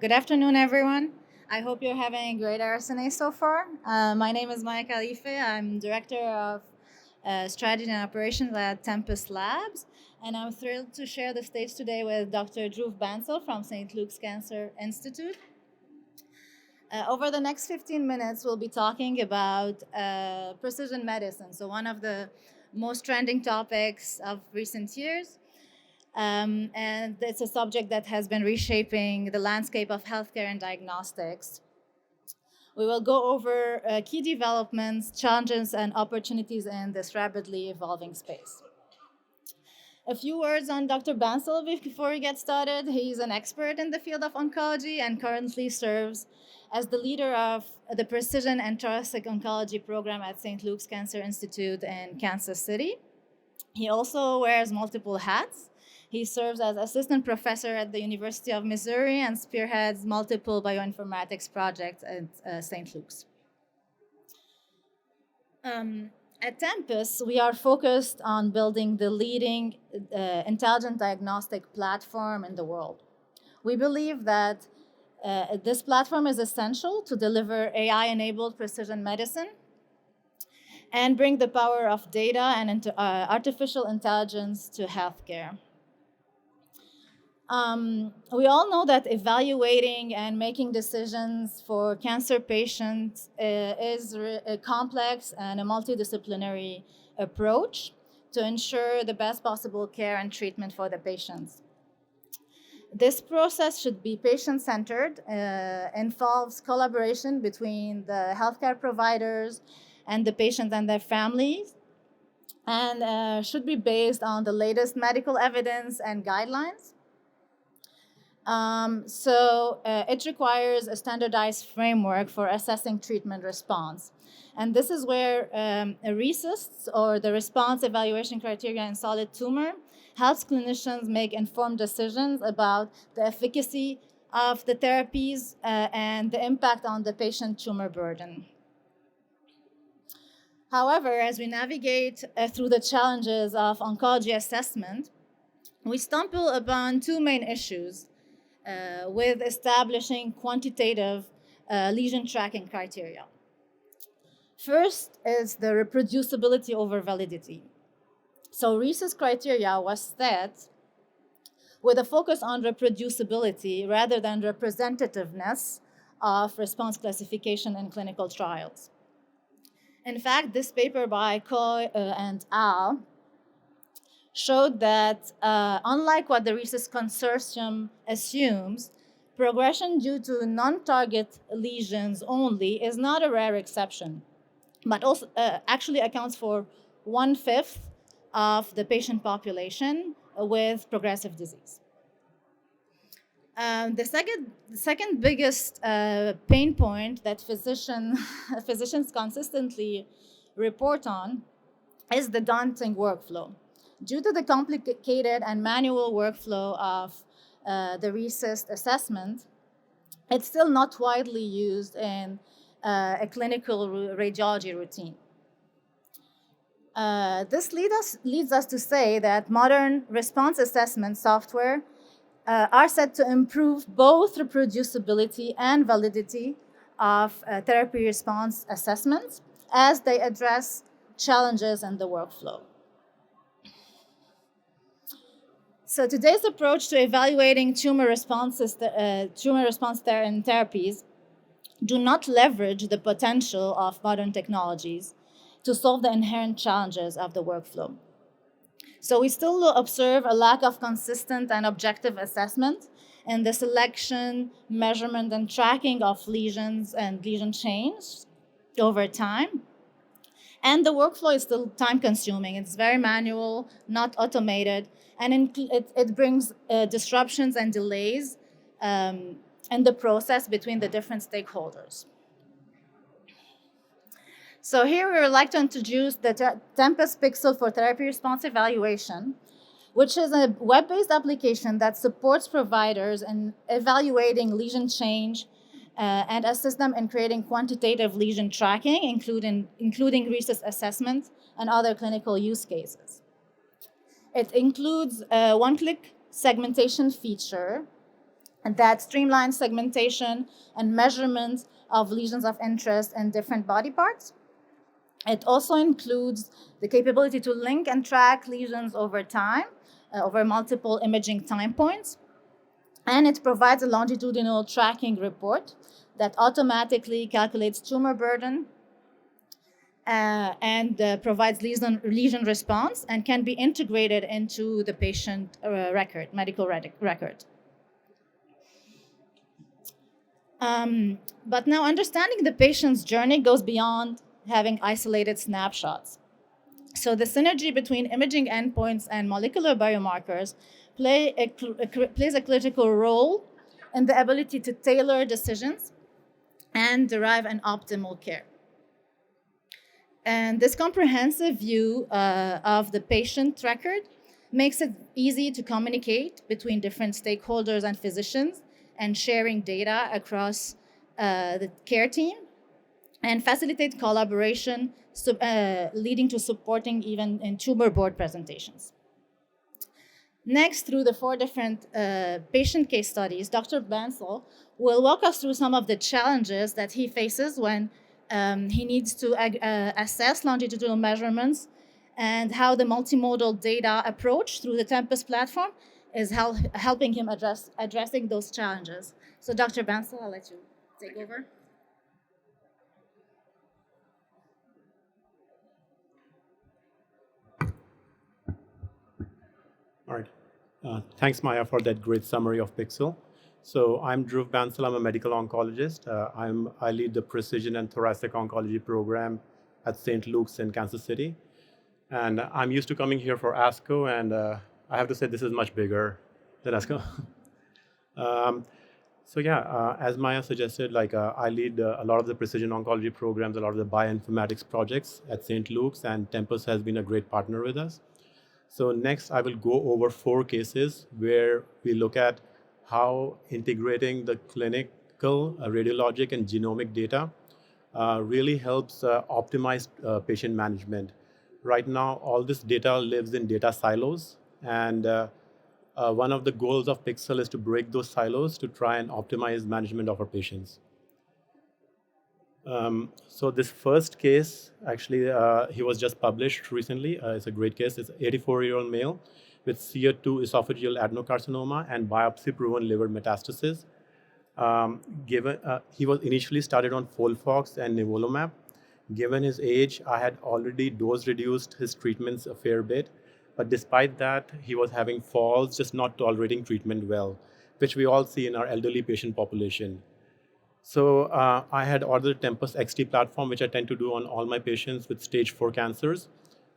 Good afternoon, everyone. I hope you're having a great RSNA so far. My name is Khalife. I'm Director of Strategy and Operations at Tempus Labs, and I'm thrilled to share the stage today with Dr. Dhruv Bansal from St. Luke's Cancer Institute. Over the next 15 minutes, we'll be talking about precision medicine, so one of the most trending topics of recent years. And it's a subject that has been reshaping the landscape of healthcare and diagnostics. We will go over key developments, challenges, and opportunities in this rapidly evolving space. A few words on Dr. Bansal before we get started. He's an expert in the field of oncology and currently serves as the leader of the Precision and Thoracic Oncology program at St. Luke's Cancer Institute in Kansas City. He also wears multiple hats. He serves as assistant professor at the University of Missouri and spearheads multiple bioinformatics projects at St. Luke's. At Tempus, we are focused on building the leading intelligent diagnostic platform in the world. We believe that this platform is essential to deliver AI-enabled precision medicine and bring the power of data and artificial intelligence to healthcare. We all know that evaluating and making decisions for cancer patients is a complex and a multidisciplinary approach to ensure the best possible care and treatment for the patients. This process should be patient-centered, involves collaboration between the healthcare providers and the patients and their families, and should be based on the latest medical evidence and guidelines. It requires a standardized framework for assessing treatment response. And this is where RECIST, or the Response Evaluation Criteria in Solid Tumor, helps clinicians make informed decisions about the efficacy of the therapies and the impact on the patient tumor burden. However, as we navigate through the challenges of oncology assessment, we stumble upon two main issues with establishing quantitative lesion tracking criteria. First is the reproducibility over validity. So RECIST criteria was set with a focus on reproducibility rather than representativeness of response classification in clinical trials. In fact, this paper by Coy and al. Showed that unlike what the RECIST consortium assumes, progression due to non-target lesions only is not a rare exception, but also actually accounts for 1/5 of the patient population with progressive disease. The second biggest pain point that physicians consistently report on is the daunting workflow. Due to the complicated and manual workflow of the RECIST assessment, it's still not widely used in a clinical radiology routine. This leads us to say that modern response assessment software are set to improve both reproducibility and validity of therapy response assessments as they address challenges in the workflow. So today's approach to evaluating tumor response therapies do not leverage the potential of modern technologies to solve the inherent challenges of the workflow. So we still observe a lack of consistent and objective assessment in the selection, measurement, and tracking of lesions and lesion change over time. And the workflow is still time-consuming. It's very manual, not automated, and it brings disruptions and delays in the process between the different stakeholders. So here we would like to introduce the Tempus Pixel for therapy response evaluation, which is a web-based application that supports providers in evaluating lesion change and assist them in creating quantitative lesion tracking, including RECIST assessment and other clinical use cases. It includes a one-click segmentation feature that streamlines segmentation and measurement of lesions of interest in different body parts. It also includes the capability to link and track lesions over time, over multiple imaging time points. And it provides a longitudinal tracking report that automatically calculates tumor burden and provides lesion response and can be integrated into the patient medical record. But now understanding the patient's journey goes beyond having isolated snapshots. So the synergy between imaging endpoints and molecular biomarkers plays a critical role in the ability to tailor decisions and derive an optimal care. And this comprehensive view of the patient record makes it easy to communicate between different stakeholders and physicians and sharing data across the care team and facilitate collaboration, leading to supporting even in tumor board presentations. Next, through the 4 different patient case studies, Dr. Bansal will walk us through some of the challenges that he faces when he needs to assess longitudinal measurements and how the multimodal data approach through the Tempus platform is helping him addressing those challenges. So Dr. Bansal, I'll let you take over. All right. Thanks, Maya, for that great summary of Pixel. So I'm Dhruv Bansal. I'm a medical oncologist. I lead the Precision and Thoracic Oncology program at St. Luke's in Kansas City. And I'm used to coming here for ASCO, and I have to say this is much bigger than ASCO. As Maya suggested, I lead a lot of the precision oncology programs, a lot of the bioinformatics projects at St. Luke's, and Tempus has been a great partner with us. So next, I will go over 4 cases where we look at how integrating the clinical, radiologic, and genomic data really helps optimize patient management. Right now, all this data lives in data silos, and one of the goals of Pixel is to break those silos to try and optimize management of our patients. So this first case, actually, he was just published recently. It's a great case. It's an 84-year-old male with CA2 esophageal adenocarcinoma and biopsy-proven liver metastasis. He was initially started on Folfox and nivolumab. Given his age, I had already dose-reduced his treatments a fair bit. But despite that, he was having falls, just not tolerating treatment well, which we all see in our elderly patient population. So I had ordered Tempus XT platform, which I tend to do on all my patients with stage 4 cancers.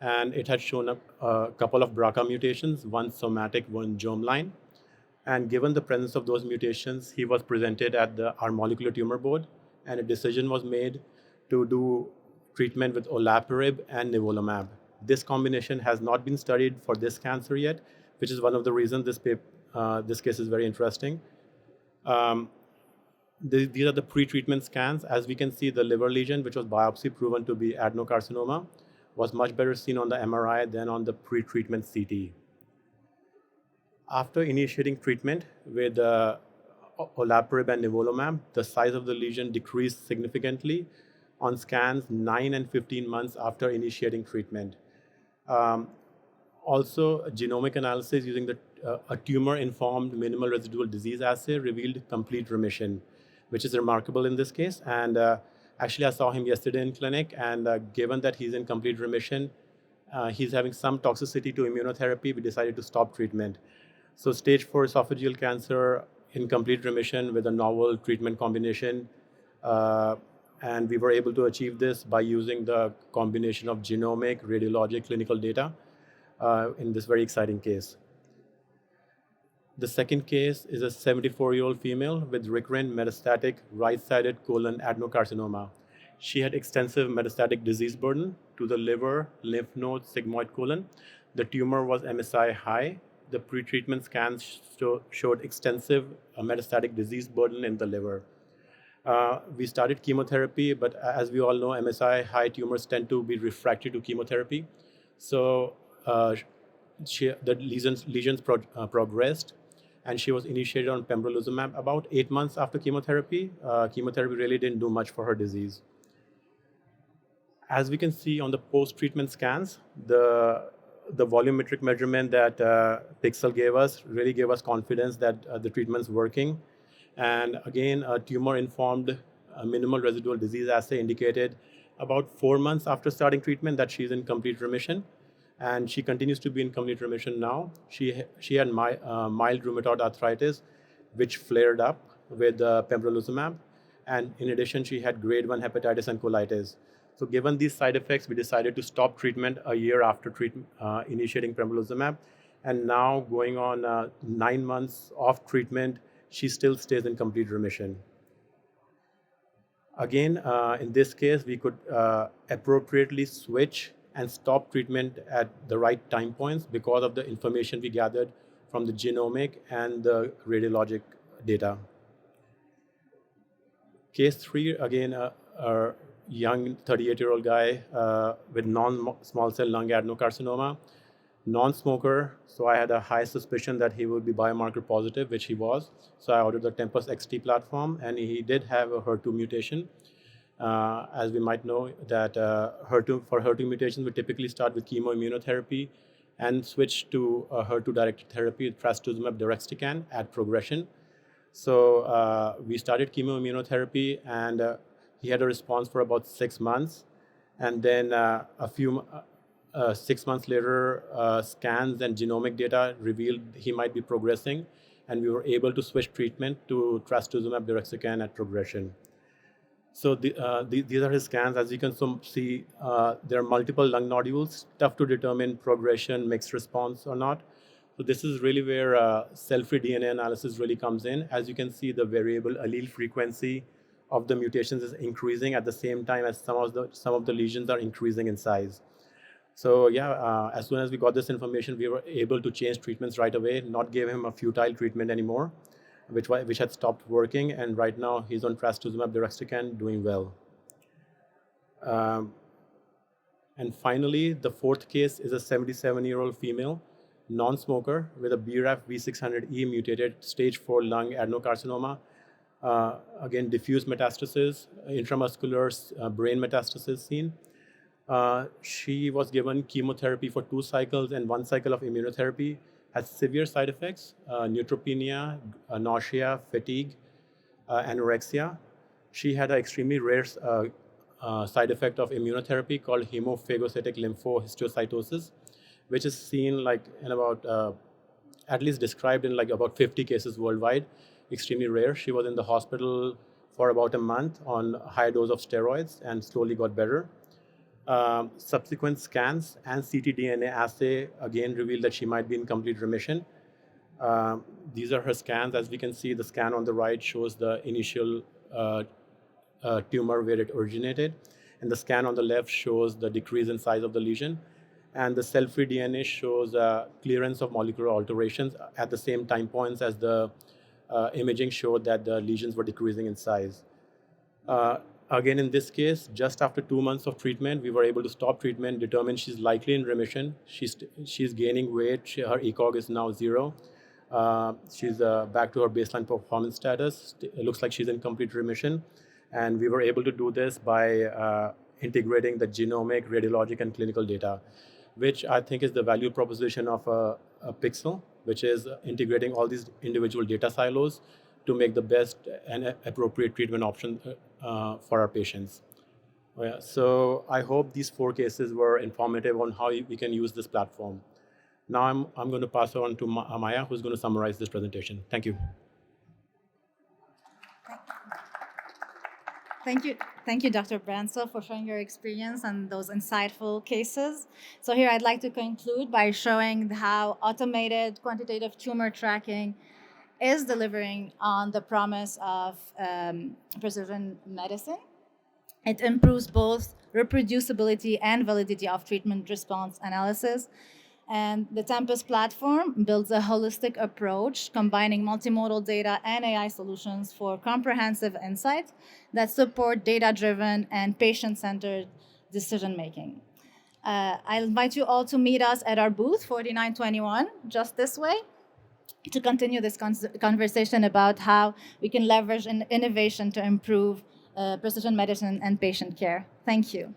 And it had shown up a couple of BRCA mutations, one somatic, one germline. And given the presence of those mutations, he was presented at our molecular tumor board, and a decision was made to do treatment with olaparib and nivolumab. This combination has not been studied for this cancer yet, which is one of the reasons this case is very interesting. These are the pre-treatment scans. As we can see, the liver lesion, which was biopsy proven to be adenocarcinoma, was much better seen on the MRI than on the pre-treatment CT. After initiating treatment with olaparib and nivolumab, the size of the lesion decreased significantly on scans 9 and 15 months after initiating treatment. Also, a genomic analysis using a tumor-informed minimal residual disease assay revealed complete remission, which is remarkable in this case. And actually, I saw him yesterday in clinic, and given that he's in complete remission, he's having some toxicity to immunotherapy, we decided to stop treatment. So stage 4 esophageal cancer in complete remission with a novel treatment combination. And we were able to achieve this by using the combination of genomic, radiologic, clinical data in this very exciting case. The second case is a 74-year-old female with recurrent metastatic right-sided colon adenocarcinoma. She had extensive metastatic disease burden to the liver, lymph node, sigmoid colon. The tumor was MSI high. The pretreatment scans showed extensive metastatic disease burden in the liver. We started chemotherapy, but as we all know, MSI high tumors tend to be refractory to chemotherapy. So the lesions progressed. and she was initiated on pembrolizumab about 8 months after chemotherapy. Chemotherapy really didn't do much for her disease. As we can see on the post-treatment scans, the volumetric measurement that Pixel gave us really gave us confidence that the treatment's working. And again, a tumor-informed minimal residual disease assay indicated about 4 months after starting treatment that she's in complete remission. And she continues to be in complete remission now. She had mild rheumatoid arthritis, which flared up with pembrolizumab. And in addition, she had grade 1 hepatitis and colitis. So given these side effects, we decided to stop treatment a year after initiating pembrolizumab. And now going on 9 months off treatment, she still stays in complete remission. Again, in this case, we could appropriately switch and stop treatment at the right time points because of the information we gathered from the genomic and the radiologic data. Case 3, again, a young 38-year-old guy with non-small cell lung adenocarcinoma, non-smoker, so I had a high suspicion that he would be biomarker positive, which he was. So I ordered the Tempus XT platform, and he did have a HER2 mutation. As we might know, that for HER2 mutations, we typically start with chemoimmunotherapy and switch to HER2-directed therapy, trastuzumab deruxtecan, at progression. So we started chemoimmunotherapy, and he had a response for about 6 months. And then 6 months later, scans and genomic data revealed he might be progressing, and we were able to switch treatment to trastuzumab deruxtecan at progression. So these are his scans. As you can see, there are multiple lung nodules, tough to determine progression, mixed response or not. So this is really where cell-free DNA analysis really comes in. As you can see, the variable allele frequency of the mutations is increasing at the same time as some of the lesions are increasing in size. So yeah, as soon as we got this information, we were able to change treatments right away, not give him a futile treatment anymore, which had stopped working, and right now he's on trastuzumab deruxtecan, doing well. And finally, the fourth case is a 77-year-old female, non-smoker with a BRAF V600E mutated stage 4 lung adenocarcinoma. Again, diffuse metastasis, intramuscular brain metastasis seen. She was given chemotherapy for 2 cycles and 1 cycle of immunotherapy, had severe side effects, neutropenia, nausea, fatigue, anorexia. She had an extremely rare side effect of immunotherapy called hemophagocytic lymphohistiocytosis, which is seen like in about, at least described in like about 50 cases worldwide, extremely rare. She was in the hospital for about a month on a high dose of steroids and slowly got better. Subsequent scans and ctDNA assay again revealed that she might be in complete remission. These are her scans. As we can see, the scan on the right shows the initial tumor where it originated, and the scan on the left shows the decrease in size of the lesion. And the cell-free DNA shows clearance of molecular alterations at the same time points as the imaging showed that the lesions were decreasing in size. Again, in this case, just after 2 months of treatment, we were able to stop treatment, determine she's likely in remission. She's gaining weight. Her ECOG is now 0. She's back to her baseline performance status. It looks like she's in complete remission. And we were able to do this by integrating the genomic, radiologic, and clinical data, which I think is the value proposition of a Pixel, which is integrating all these individual data silos to make the best and appropriate treatment option for our patients. So I hope these 4 cases were informative on how we can use this platform. Now I'm going to pass on to Maya, who's going to summarize this presentation. Thank you. Thank you, Dr. Bansal, for sharing your experience and those insightful cases. So here I'd like to conclude by showing how automated quantitative tumor tracking is delivering on the promise of precision medicine. It improves both reproducibility and validity of treatment response analysis. And the Tempus platform builds a holistic approach, combining multimodal data and AI solutions for comprehensive insights that support data-driven and patient-centered decision-making. I invite you all to meet us at our booth, 4921, just this way. to continue this conversation about how we can leverage innovation to improve precision medicine and patient care. Thank you.